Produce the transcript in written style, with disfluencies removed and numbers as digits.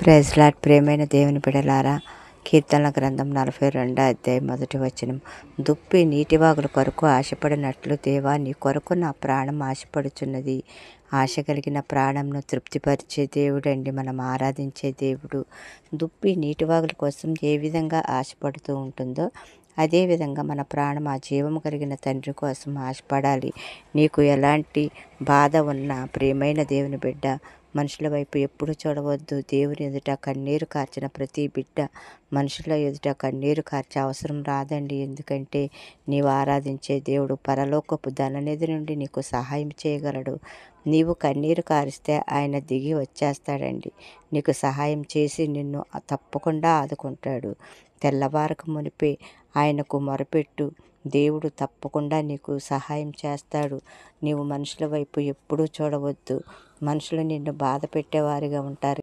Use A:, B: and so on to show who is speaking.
A: Praise lord. ప్రియమైన దేవుని బిడ్డలారా, కీర్తనల గ్రంథం 42వ అధ్యాయం 1వ వచనం. దుప్పి నీటివాగుల కొరకు ఆశపడినట్లు దేవా, నీ కొరకు నా ప్రాణం ఆశపడుచున్నది. ఆశ కలిగిన ప్రాణంను తృప్తిపరిచే దేవుడండి మనం ఆరాధించే దేవుడు. దుప్పి నీటివాగుల కోసం ఏ విధంగా ఆశపడుతూ ఉంటుందో అదేవిధంగా మన ప్రాణం ఆ జీవము కలిగిన తండ్రి కోసం ఆశపడాలి. నీకు ఎలాంటి బాధ ఉన్నా ప్రియమైన దేవుని బిడ్డ, మనుషుల వైపు ఎప్పుడు చూడవద్దు. దేవుని ఎదుట కన్నీరు కార్చిన ప్రతి బిడ్డ మనుషుల ఎదుట కన్నీరు కార్చే అవసరం రాదండి. ఎందుకంటే నీవు ఆరాధించే దేవుడు పరలోకపు ధననిధి నుండి నీకు సహాయం చేయగలడు. నీవు కన్నీరు కారిస్తే ఆయన దిగి వచ్చేస్తాడండి. నీకు సహాయం చేసి నిన్ను తప్పకుండా ఆదుకుంటాడు. తెల్లవారక మునిపే ఆయనకు మొరపెట్టు, దేవుడు తప్పకుండా నీకు సహాయం చేస్తాడు. నీవు మనుషుల వైపు ఎప్పుడూ చూడవద్దు. మనుషులు నిన్ను బాధ పెట్టేవారిగా ఉంటారు.